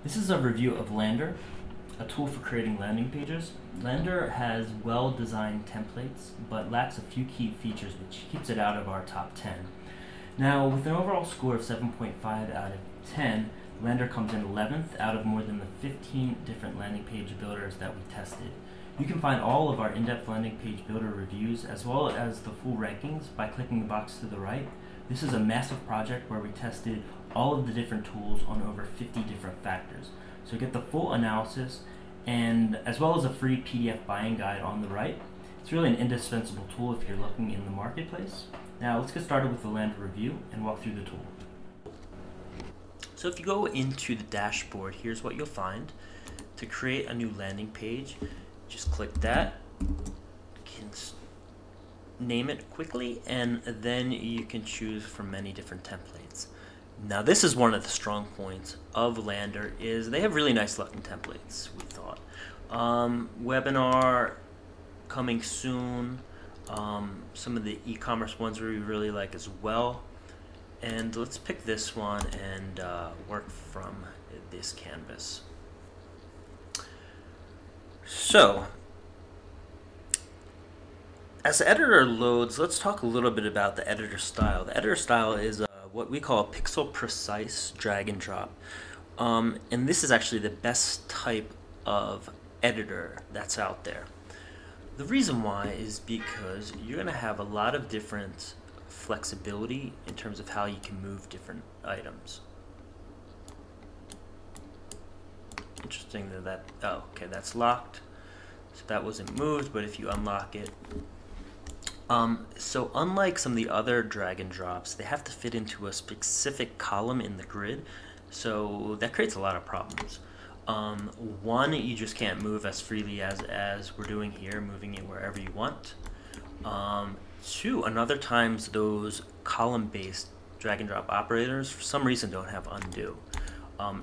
This is a review of Lander, a tool for creating landing pages. Lander has well-designed templates, but lacks a few key features which keeps it out of our top 10. Now, with an overall score of 7.5 out of 10, Lander comes in 11th out of more than the 15 different landing page builders that we tested. You can find all of our in-depth landing page builder reviews as well as the full rankings by clicking the box to the right. This is a massive project where we tested all of the different tools on over 50 different factors. So get the full analysis and as well as a free PDF buying guide on the right. It's really an indispensable tool if you're looking in the marketplace. Now let's get started with the Lander review and walk through the tool. So if you go into the dashboard, here's what you'll find. To create a new landing page, just click that. You can name it quickly, and then you can choose from many different templates. Now this is one of the strong points of Lander, is they have really nice looking templates, we thought. Webinar coming soon, some of the e-commerce ones we really like as well. And let's pick this one and work from this canvas. So, as the editor loads, let's talk a little bit about the editor style. The editor style is what we call a pixel precise drag and drop. And this is actually the best type of editor that's out there. The reason why is because you're going to have a lot of different flexibility in terms of how you can move different items. Interesting that oh, okay, that's locked, so that wasn't moved, but if you unlock it, so unlike some of the other drag and drops, they have to fit into a specific column in the grid, so that creates a lot of problems. One, you just can't move as freely as we're doing here, moving it wherever you want. Two, another times those column-based drag and drop operators for some reason don't have undo.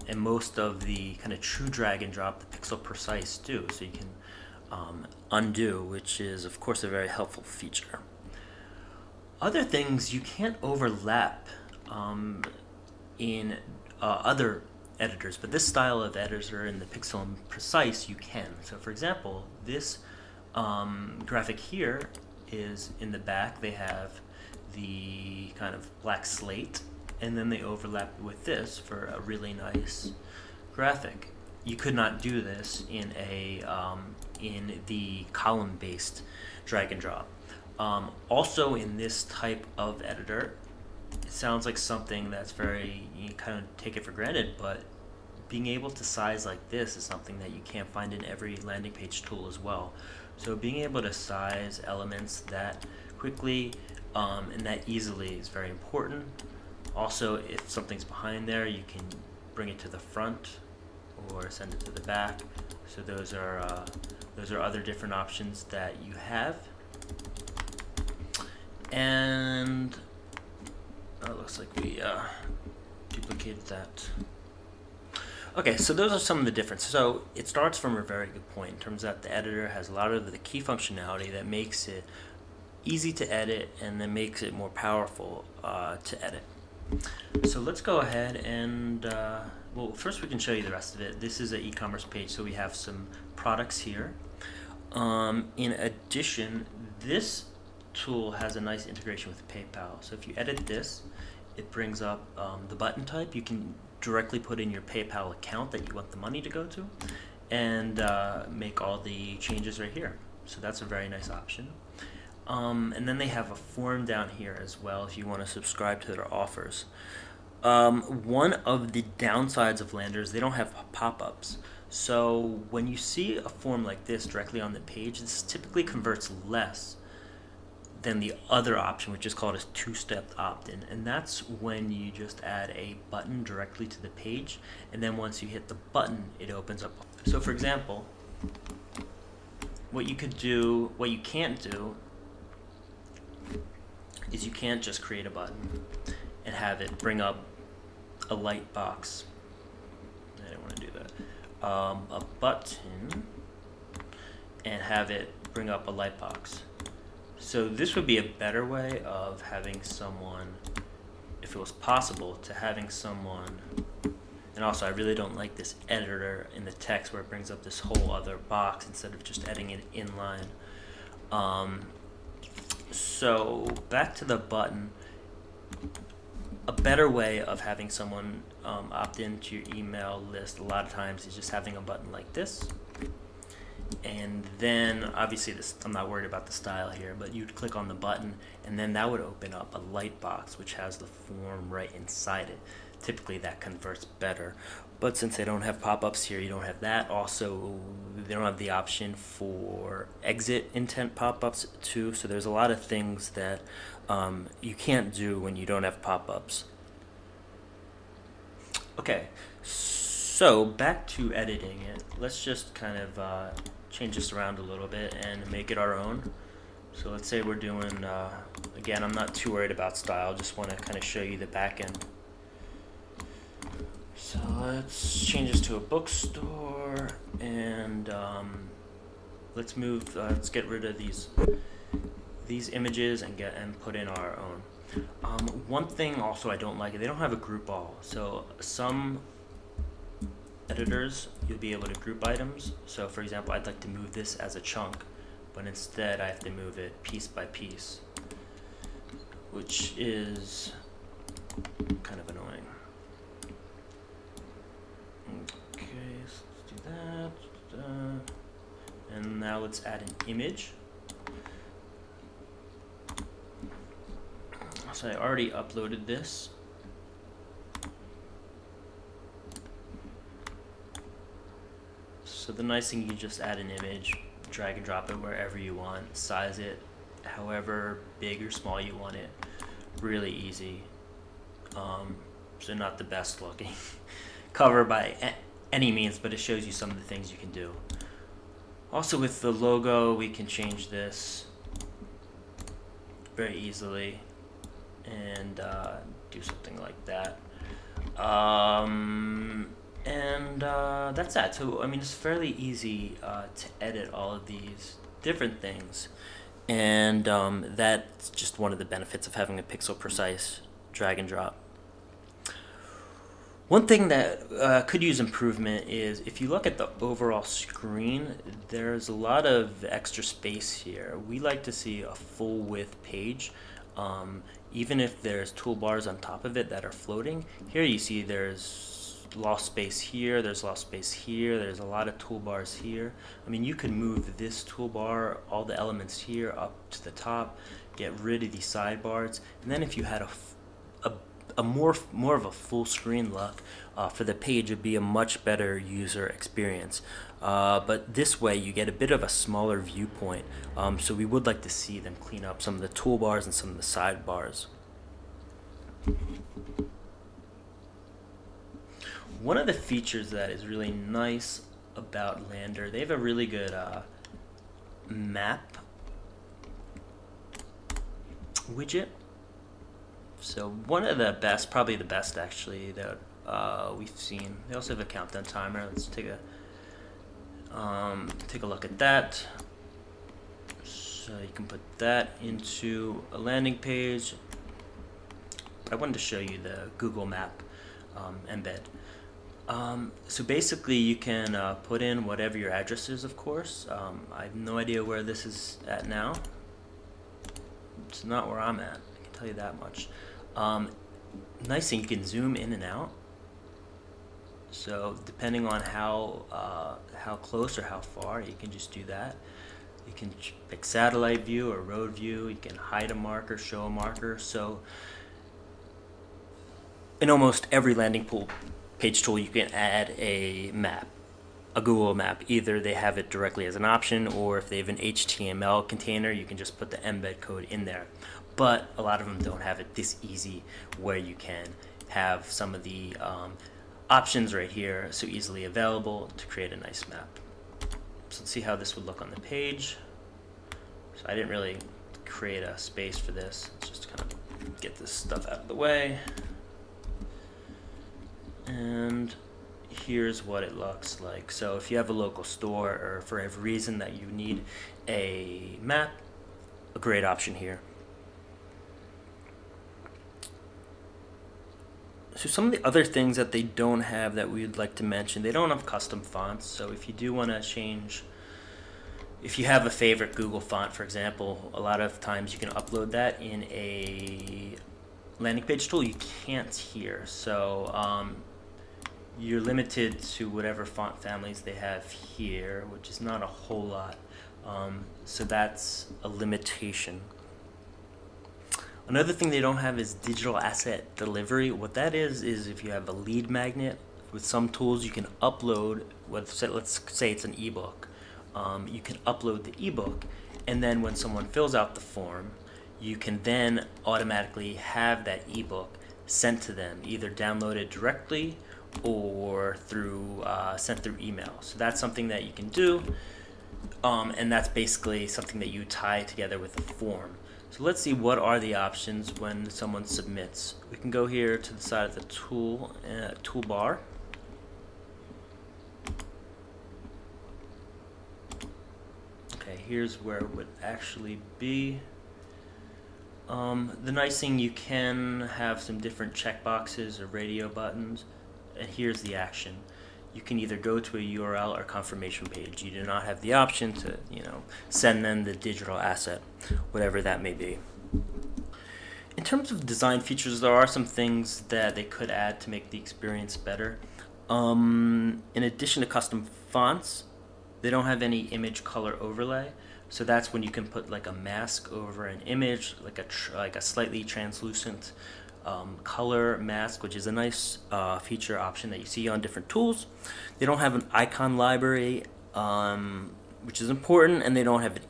And most of the kind of true drag and drop, the pixel precise do, so you can undo, which is of course a very helpful feature. Other things, you can't overlap in other editors, but this style of editor in the pixel precise you can. So for example, this graphic here is in the back. They have the kind of black slate, and then they overlap with this for a really nice graphic. You could not do this in a in the column-based drag and drop. Also, in this type of editor, it sounds like something that's very, you kind of take it for granted, but being able to size like this is something that you can't find in every landing page tool as well. So being able to size elements that quickly and that easily is very important. Also, if something's behind there, you can bring it to the front or send it to the back. So those are other different options that you have. And it looks like we duplicated that. Okay, so those are some of the differences. So it starts from a very good point in terms that the editor has a lot of the key functionality that makes it easy to edit and then makes it more powerful to edit. So let's go ahead and, well, first we can show you the rest of it. This is an e-commerce page, so we have some products here. In addition, this tool has a nice integration with PayPal. So if you edit this, it brings up the button type. You can directly put in your PayPal account that you want the money to go to and make all the changes right here. So that's a very nice option. And then they have a form down here as well if you want to subscribe to their offers. One of the downsides of Lander is they don't have pop-ups. So when you see a form like this directly on the page, this typically converts less than the other option, which is called a two-step opt-in, and that's when you just add a button directly to the page, and then once you hit the button, it opens up. So for example, what you can't do is you can't just create a button and have it bring up a light box. I don't want to do that. A button and have it bring up a light box. So this would be a better way of having someone, if it was possible, to having someone And also, I really don't like this editor in the text where it brings up this whole other box instead of just editing it inline. So back to the button. A better way of having someone opt into your email list a lot of times is just having a button like this. And then obviously this, I'm not worried about the style here, but you'd click on the button and then that would open up a light box which has the form right inside it. Typically that converts better, but since they don't have pop-ups here, you don't have that. Also, they don't have the option for exit intent pop-ups too, so there's a lot of things that you can't do when you don't have pop-ups. Okay, so back to editing it. Let's just kind of change this around a little bit and make it our own. So let's say we're doing, again, I'm not too worried about style, just want to kind of show you the back end. So let's change this to a bookstore, and let's move. Let's get rid of these images and put in our own. One thing also I don't like, they don't have a group all. So some editors you'll be able to group items. So for example, I'd like to move this as a chunk, but instead I have to move it piece by piece, which is kind of annoying. Okay, so let's do that. And now let's add an image. So I already uploaded this. So the nice thing, you just add an image, drag and drop it wherever you want, size it however big or small you want it. Really easy. So not the best looking cover by any means, but it shows you some of the things you can do. Also with the logo, we can change this very easily and do something like that. That's that. So I mean, it's fairly easy to edit all of these different things, and that's just one of the benefits of having a pixel precise drag and drop. One thing that could use improvement is if you look at the overall screen, there's a lot of extra space here. We like to see a full width page, even if there's toolbars on top of it that are floating. Here you see there's lost space here, there's lost space here, there's a lot of toolbars here. I mean, you could move this toolbar, all the elements here up to the top, get rid of these sidebars, and then if you had more of a full screen look for the page, would be a much better user experience. But this way you get a bit of a smaller viewpoint, so we would like to see them clean up some of the toolbars and some of the sidebars. One of the features that is really nice about Lander, they have a really good map widget. So one of the best, probably the best actually, that we've seen. They also have a countdown timer. Let's take a look at that. So you can put that into a landing page. I wanted to show you the Google Map embed. So basically you can put in whatever your address is, of course. I have no idea where this is at now. It's not where I'm at, I can tell you that much. Nice thing, you can zoom in and out. So depending on how close or how far, you can just do that. You can pick satellite view or road view. You can hide a marker, show a marker. So in almost every landing page tool, you can add a map, a Google map. Either they have it directly as an option, or if they have an HTML container, you can just put the embed code in there. But a lot of them don't have it this easy, where you can have some of the options right here so easily available to create a nice map. So let's see how this would look on the page. So I didn't really create a space for this. Let's just kind of get this stuff out of the way. And here's what it looks like. So if you have a local store, or for every reason that you need a map, a great option here. So some of the other things that they don't have that we'd like to mention, they don't have custom fonts. So if you do want to change, if you have a favorite Google font, for example, a lot of times you can upload that in a landing page tool. You can't here. So you're limited to whatever font families they have here, which is not a whole lot. So that's a limitation. Another thing they don't have is digital asset delivery. What that is if you have a lead magnet, with some tools you can upload, let's say it's an ebook. You can upload the ebook, and then when someone fills out the form, you can then automatically have that ebook sent to them, either downloaded directly or through sent through email. So that's something that you can do, and that's basically something that you tie together with a form. So let's see what are the options when someone submits. We can go here to the side of the toolbar. Okay, here's where it would actually be. The nice thing, you can have some different checkboxes or radio buttons, and here's the action. You can either go to a URL or confirmation page. You do not have the option to, send them the digital asset, whatever that may be. In terms of design features, there are some things that they could add to make the experience better. In addition to custom fonts, they don't have any image color overlay. So that's when you can put like a mask over an image, like a slightly translucent color mask, which is a nice feature option that you see on different tools. They don't have an icon library, which is important, and they don't have an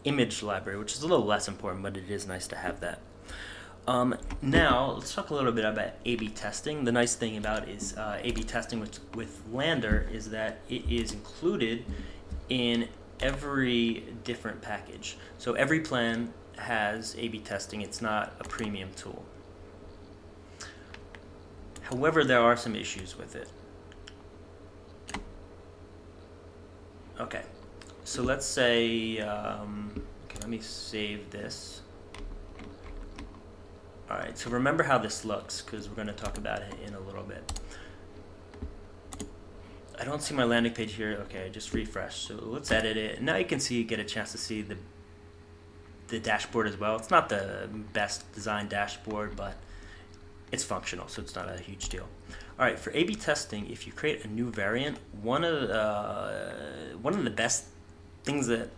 image library, which is a little less important, but it is nice to have that. Now let's talk a little bit about A/B testing. The nice thing about is A/B testing with Lander is that it is included in every different package. So every plan has A/B testing. It's not a premium tool. However, there are some issues with it. Okay, so let's say, okay, let me save this. All right, so remember how this looks, because we're going to talk about it in a little bit. I don't see my landing page here. Okay, just refresh. So let's edit it. Now you can get a chance to see the dashboard as well. It's not the best designed dashboard, but it's functional, so it's not a huge deal. All right, for A/B testing, if you create a new variant, one of the best things that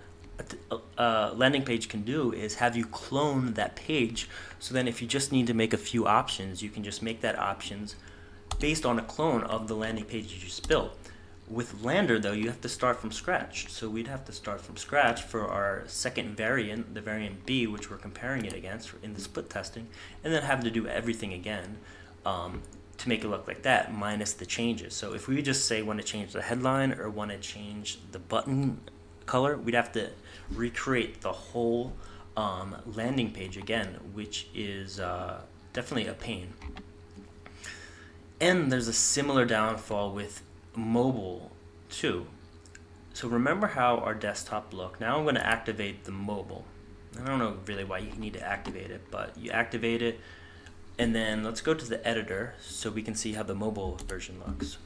a landing page can do is have you clone that page. So then if you just need to make a few options, you can just make that options based on a clone of the landing page you just built. With Lander, though, you have to start from scratch. So we'd have to start from scratch for our second variant, the variant B, which we're comparing it against in the split testing, and then have to do everything again to make it look like that, minus the changes. So if we just say want to change the headline or want to change the button color, we'd have to recreate the whole landing page again, which is definitely a pain. And there's a similar downfall with mobile too. So remember how our desktop looked. Now I'm going to activate the mobile. I don't know really why you need to activate it, but you activate it, and then let's go to the editor so we can see how the mobile version looks.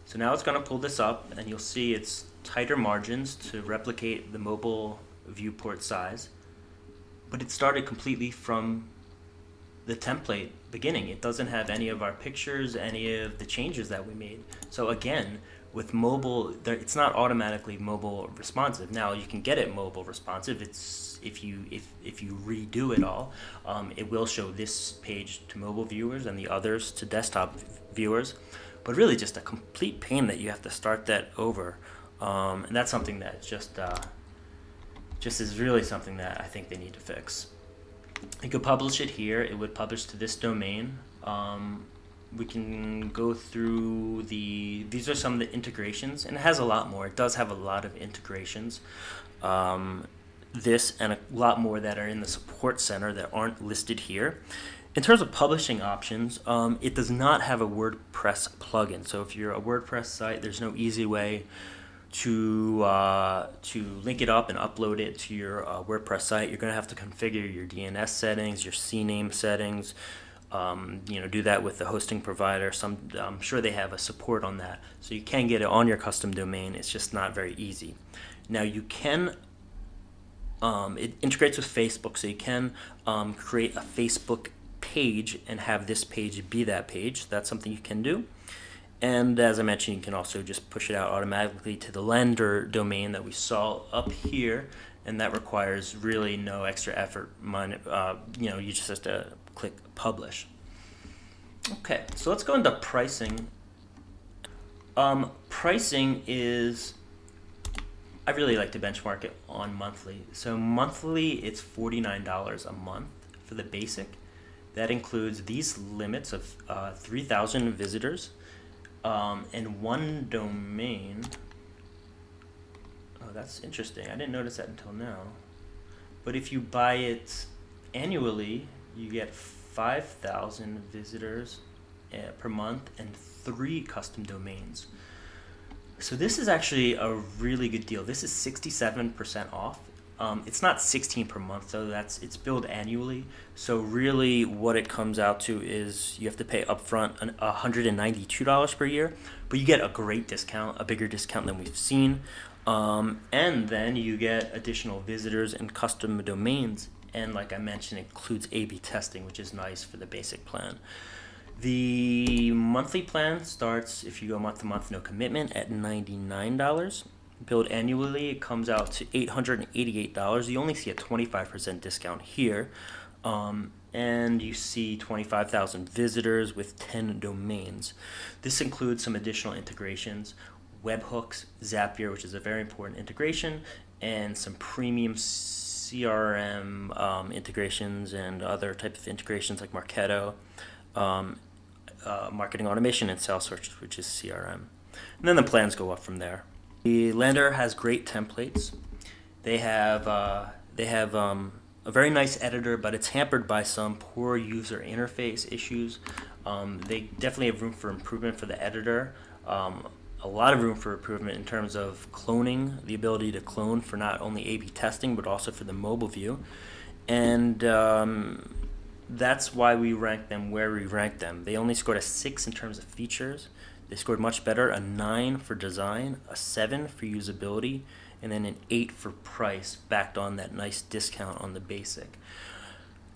So now it's going to pull this up, and you'll see it's tighter margins to replicate the mobile viewport size. But it started completely from the template beginning. It doesn't have any of our pictures, any of the changes that we made. So again, with mobile, it's not automatically mobile responsive. Now you can get it mobile responsive. It's if you redo it all, it will show this page to mobile viewers and the others to desktop viewers. But really, just a complete pain that you have to start that over, and that's something that just is really something that I think they need to fix. You could publish it here. It would publish to this domain. We can go through these are some of the integrations, and it has a lot more. It does have a lot of integrations. This and a lot more that are in the support center that aren't listed here. In terms of publishing options, it does not have a WordPress plugin. So if you're a WordPress site, there's no easy way to link it up and upload it to your WordPress site, you're going to have to configure your DNS settings, your CNAME settings. Do that with the hosting provider. I'm sure they have a support on that, so you can get it on your custom domain. It's just not very easy. Now you can. It integrates with Facebook, so you can create a Facebook page and have this page be that page. That's something you can do. And as I mentioned, you can also just push it out automatically to the lender domain that we saw up here, and that requires really no extra effort. You just have to click publish. Okay, so let's go into pricing. Pricing is, I really like to benchmark it on monthly. So monthly, it's $49 a month for the basic. That includes these limits of 3,000 visitors and one domain. Oh, that's interesting. I didn't notice that until now. But if you buy it annually, you get 5,000 visitors per month and 3 custom domains. So this is actually a really good deal. This is 67% off. It's not 16 per month, so it's billed annually. So really what it comes out to is you have to pay upfront $192 per year, but you get a great discount, a bigger discount than we've seen. And then you get additional visitors and custom domains. And like I mentioned, it includes A/B testing, which is nice for the basic plan. The monthly plan starts, if you go month to month, no commitment, at $99. Billed annually, it comes out to $888. You only see a 25% discount here. And you see 25,000 visitors with 10 domains. This includes some additional integrations, webhooks, Zapier, which is a very important integration, and some premium CRM integrations and other types of integrations like Marketo, marketing automation, and Salesforce, which is CRM. And then the plans go up from there. The lender has great templates. They have a very nice editor, but it's hampered by some poor user interface issues. They definitely have room for improvement for the editor. A lot of room for improvement in terms of cloning, the ability to clone for not only A/B testing, but also for the mobile view. And that's why we rank them where we rank them. They only scored a 6 in terms of features. They scored much better, a 9 for design, a 7 for usability, and then an 8 for price, backed on that nice discount on the basic.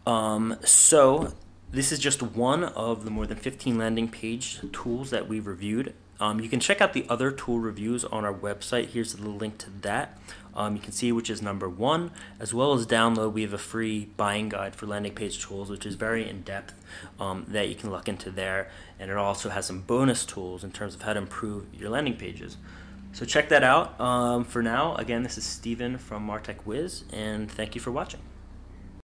So this is just one of the more than 15 landing page tools that we reviewed. You can check out the other tool reviews on our website. Here's the link to that. You can see which is number 1, as well as download. We have a free buying guide for landing page tools, which is very in-depth, that you can look into there. And it also has some bonus tools in terms of how to improve your landing pages. So check that out. For now, again, this is Steven from MarTech Wiz, and thank you for watching.